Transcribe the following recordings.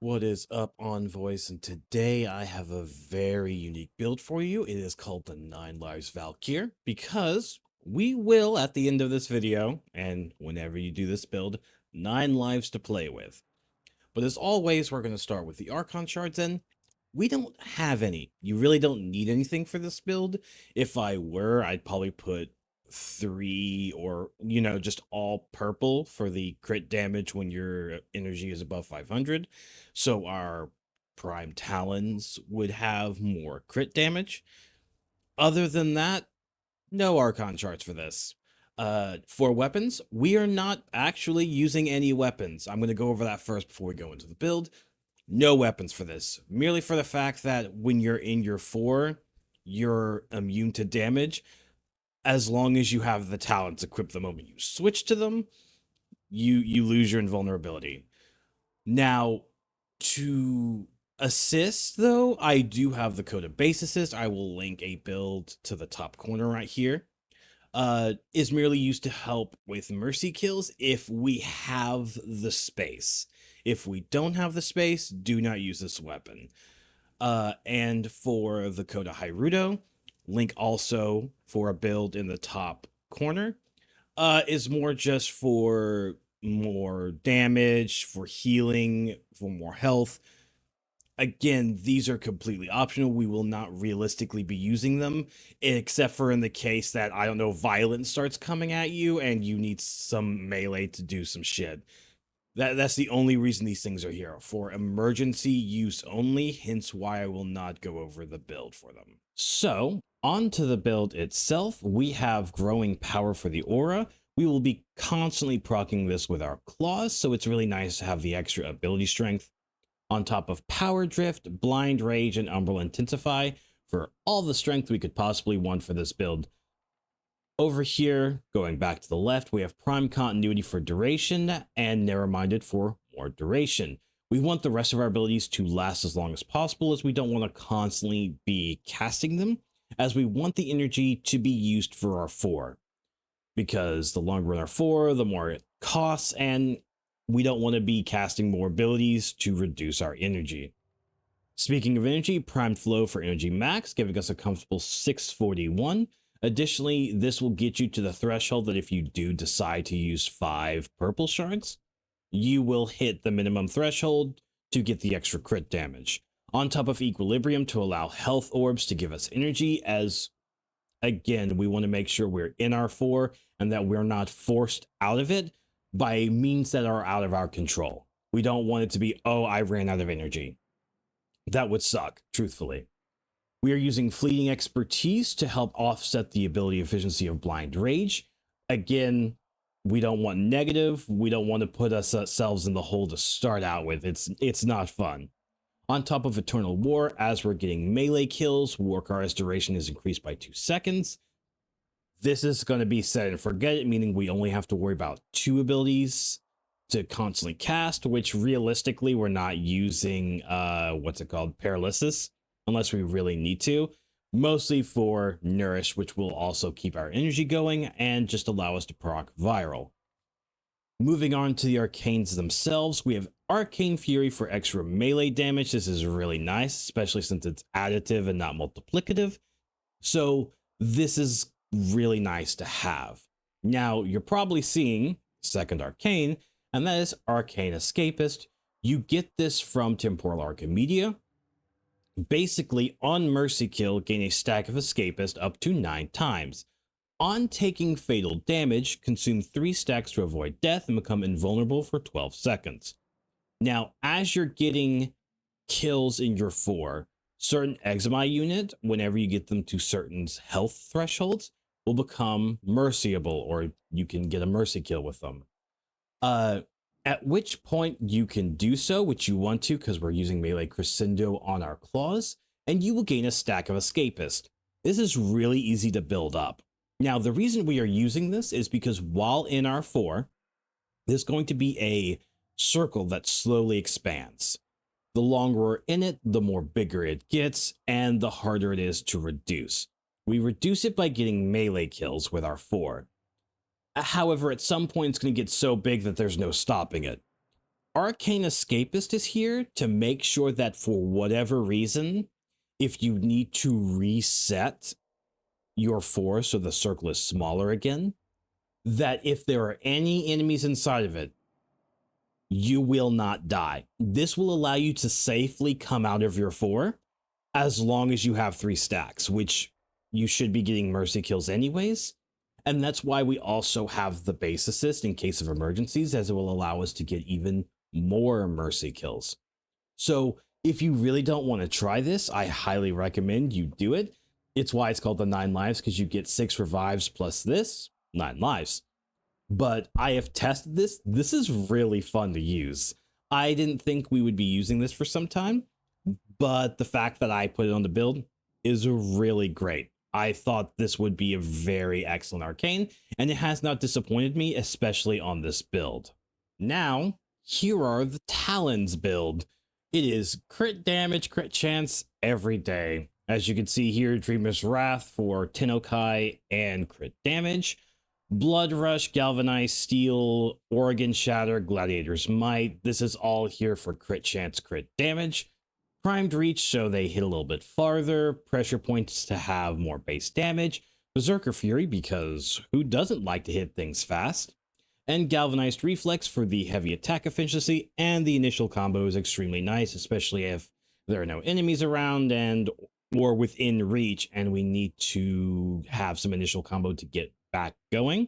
What is up, Envoys? And today I have a very unique build for you. It is called the 9 Lives Valkyr because we will, at the end of this video, and whenever you do this build, 9 lives to play with. But as always, we're going to start with the Archon shards, and we don't have any. You really don't need anything for this build. If I were, I'd probably put 3 or, just all purple for the crit damage when your energy is above 500. So our prime Talons would have more crit damage. Other than that, no Archon charts for this. For weapons, we are not actually using any weapons. I'm going to go over that first before we go into the build. No weapons for this, merely for the fact that when you're in your 4, you're immune to damage. As long as you have the talents equipped the moment you switch to them, you lose your invulnerability. Now, to assist, though, I do have the code of base assist. I will link a build to the top corner right here. Is merely used to help with mercy kills if we have the space. If we don't have the space, do not use this weapon. And for the Coda Hyrudo, link also for a build in the top corner, is more just for more damage, for healing, for more health. Again, these are completely optional. We will not realistically be using them, except for in the case that, I don't know, violence starts coming at you and you need some melee to do some shit. That's the only reason these things are here, for emergency use only, hence why I will not go over the build for them. So, on to the build itself, we have growing power for the aura. We will be constantly proccing this with our claws, so it's really nice to have the extra ability strength. On top of Power Drift, Blind Rage, and Umbral Intensify for all the strength we could possibly want for this build. Over here, going back to the left, we have Prime Continuity for duration and Narrow-Minded for more duration. We want the rest of our abilities to last as long as possible, as we don't want to constantly be casting them, as we want the energy to be used for our 4. Because the longer our 4, the more it costs, and we don't want to be casting more abilities to reduce our energy. Speaking of energy, Primed Flow for energy max, giving us a comfortable 641. Additionally, this will get you to the threshold that if you do decide to use 5 purple shards, you will hit the minimum threshold to get the extra crit damage. On top of Equilibrium to allow health orbs to give us energy, as again, we want to make sure we're in our 4 and that we're not forced out of it by means that are out of our control. We don't want it to be, oh, I ran out of energy. That would suck, truthfully. We are using Fleeting Expertise to help offset the ability efficiency of Blind Rage. Again, we don't want negative. We don't want to put ourselves in the hole to start out with. It's not fun. On top of Eternal War, as we're getting melee kills, Warkar's duration is increased by 2 seconds. This is going to be set and forget it, meaning we only have to worry about 2 abilities to constantly cast, which realistically we're not using paralysis, unless we really need to, mostly for Nourish, which will also keep our energy going and just allow us to proc viral. Moving on to the arcanes themselves, we have Arcane Fury for extra melee damage. This is really nice, especially since it's additive and not multiplicative. So this is really nice to have. Now, you're probably seeing second arcane, and that is Arcane Escapist. You get this from Temporal Archimedia. Basically, on Mercy Kill, gain a stack of Escapist up to 9 times. On taking fatal damage, consume 3 stacks to avoid death and become invulnerable for 12 seconds. Now, as you're getting kills in your 4, certain eczema unit, whenever you get them to certain health thresholds, will become merciable, or you can get a mercy kill with them. At which point you can do so, which you want to, because we're using melee crescendo on our claws, and you will gain a stack of Escapist. This is really easy to build up. Now, the reason we are using this is because while in our 4, there's going to be a circle that slowly expands. The longer we're in it, the more bigger it gets, and the harder it is to reduce. We reduce it by getting melee kills with our 4. However, at some point, it's going to get so big that there's no stopping it. Arcane Escapist is here to make sure that for whatever reason, if you need to reset your force so the circle is smaller again, that if there are any enemies inside of it, you will not die. This will allow you to safely come out of your 4 as long as you have 3 stacks, which you should be getting mercy kills anyways. And that's why we also have the base assist in case of emergencies, as it will allow us to get even more mercy kills. So if you really don't want to try this, I highly recommend you do it. It's why it's called the 9 lives, because you get 6 revives plus this, 9 lives. But I have tested this. This is really fun to use. I didn't think we would be using this for some time, but the fact that I put it on the build is really great. I thought this would be a very excellent arcane, and it has not disappointed me, especially on this build. Now, here are the Talons build. It is crit damage, crit chance every day. As you can see here, Dreamer's Wrath for Tennokai and crit damage. Blood Rush, Galvanized Steel, Oregon Shatter, Gladiator's Might. This is all here for crit chance, crit damage. Primed Reach, so they hit a little bit farther. Pressure Points to have more base damage. Berserker Fury, because who doesn't like to hit things fast? And Galvanized Reflex for the heavy attack efficiency, and the initial combo is extremely nice, especially if there are no enemies around and or within reach, and we need to have some initial combo to get back going.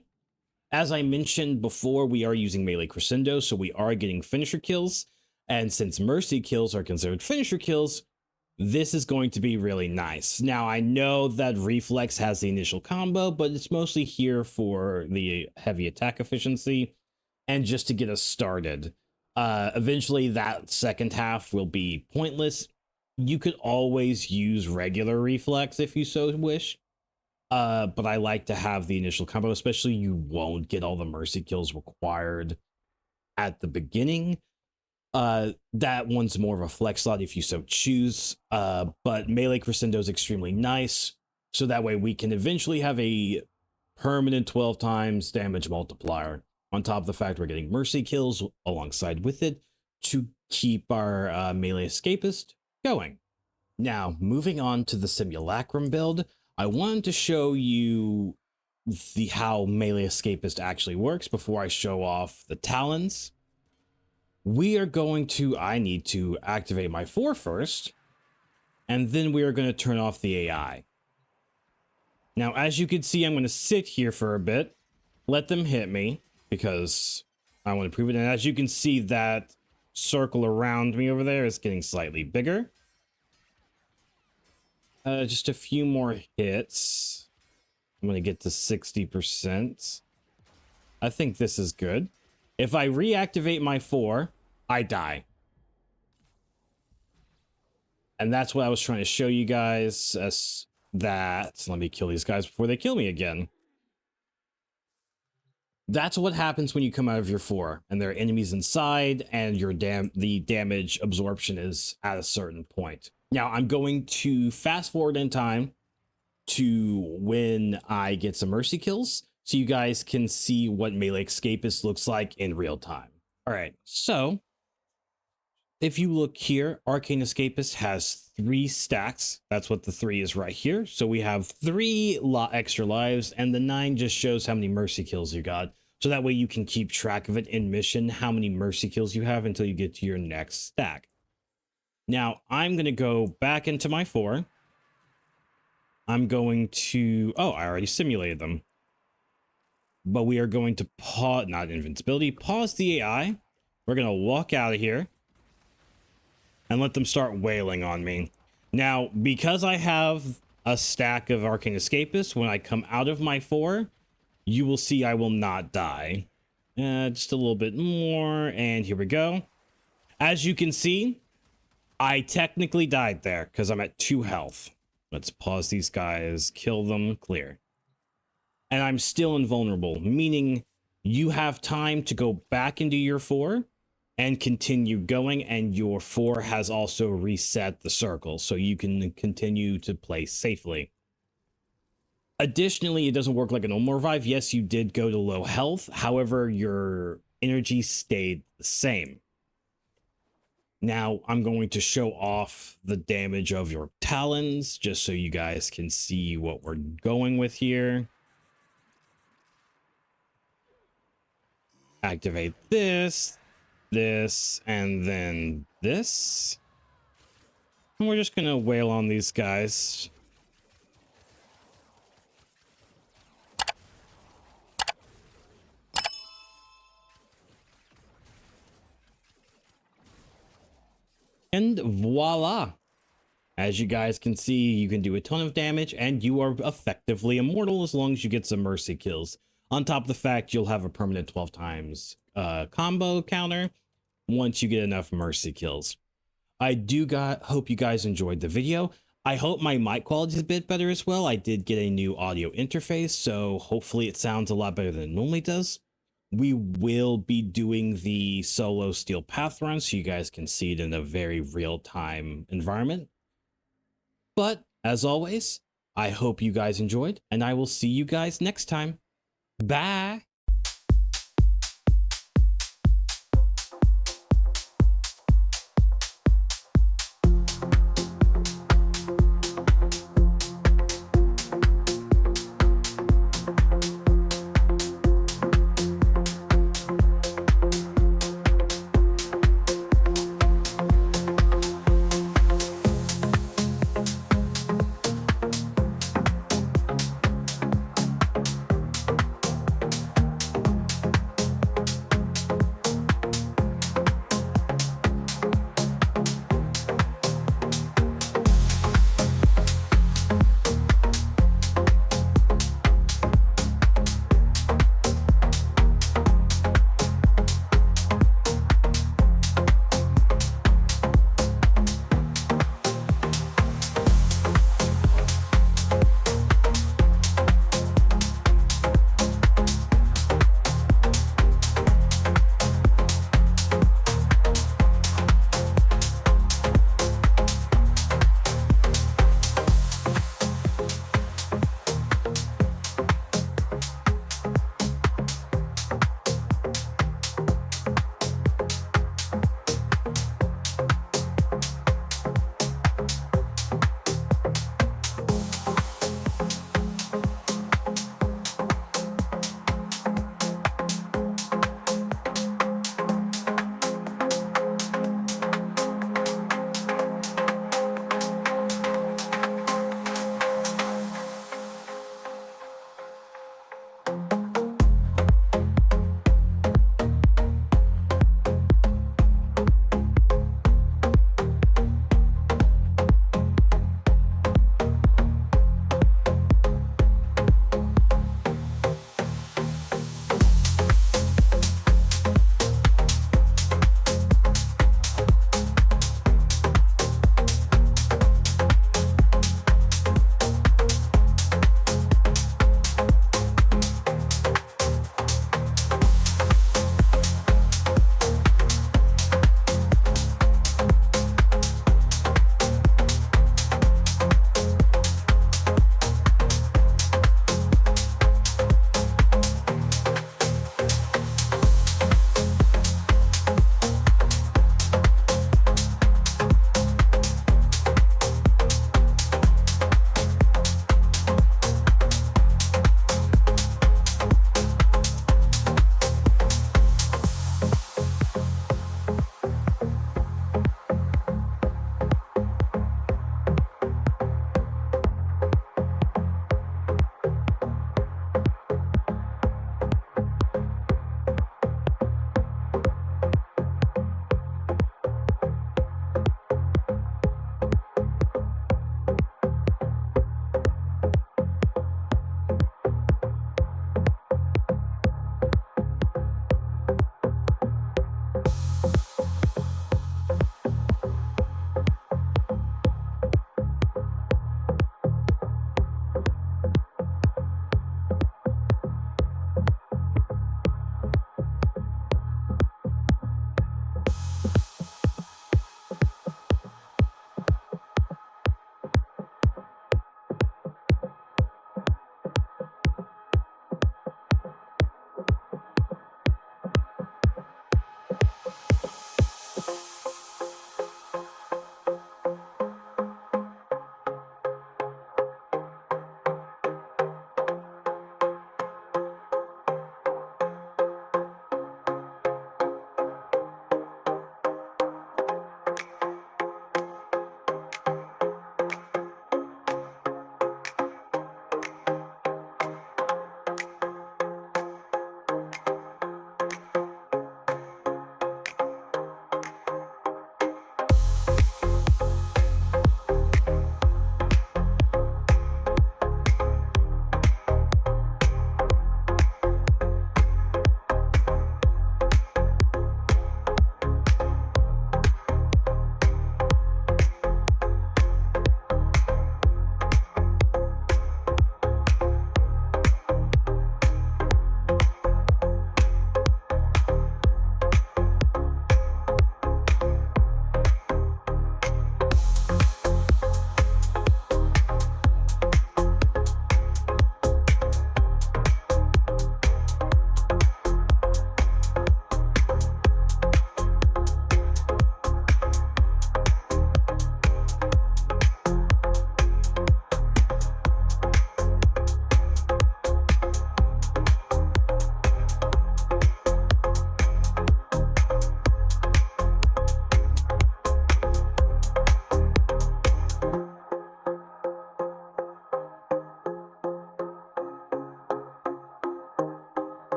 As I mentioned before, we are using melee crescendo, so we are getting finisher kills. And since mercy kills are considered finisher kills, this is going to be really nice. Now, I know that Reflex has the initial combo, but it's mostly here for the heavy attack efficiency and just to get us started. Eventually, that second half will be pointless. You could always use regular Reflex if you so wish. But I like to have the initial combo, especially you won't get all the mercy kills required at the beginning. That one's more of a flex slot if you so choose, but melee crescendo is extremely nice, so that way we can eventually have a permanent 12 times damage multiplier on top of the fact we're getting mercy kills alongside with it to keep our melee escapist going. Now, moving on to the Simulacrum build, I wanted to show you how melee escapist actually works before I show off the Talons. We are going to, I need to activate my 4 first, and then we are going to turn off the AI. Now, as you can see, I'm going to sit here for a bit, let them hit me, because I want to prove it. And as you can see, that circle around me over there is getting slightly bigger. Just a few more hits. I'm going to get to 60%. I think this is good. If I reactivate my 4, I die. And that's what I was trying to show you guys. Let me kill these guys before they kill me again. That's what happens when you come out of your 4 and there are enemies inside and the damage absorption is at a certain point. Now I'm going to fast forward in time to when I get some mercy kills, so you guys can see what melee escapist looks like in real time. All right, so if you look here, Arcane Escapist has 3 stacks. That's what the 3 is right here. So we have 3 extra lives, and the 9 just shows how many mercy kills you got. So that way you can keep track of it in mission, how many mercy kills you have until you get to your next stack. Now, I'm going to go back into my 4. I'm going to... Oh, I already simulated them. But we are going to pause... Not invincibility. Pause the AI. We're going to walk out of here and let them start wailing on me. Now, because I have a stack of Arcane Escapists, when I come out of my 4, you will see I will not die. Just a little bit more, and here we go. As you can see, I technically died there because I'm at 2 health. Let's pause these guys, kill them, clear. And I'm still invulnerable, meaning you have time to go back into your 4 and continue going, and your 4 has also reset the circle, so you can continue to play safely. Additionally, it doesn't work like a normal revive. Yes, you did go to low health, however, your energy stayed the same. Now I'm going to show off the damage of your Talons just so you guys can see what we're going with here. Activate this, and then this. And we're just going to wail on these guys. And voila. As you guys can see, you can do a ton of damage and you are effectively immortal as long as you get some mercy kills. On top of the fact, you'll have a permanent 12 times combo counter once you get enough mercy kills. I hope you guys enjoyed the video. I hope my mic quality is a bit better as well. I did get a new audio interface, so hopefully it sounds a lot better than it normally does. We will be doing the solo steel path run so you guys can see it in a very real-time environment. But as always, I hope you guys enjoyed, and I will see you guys next time. Bye!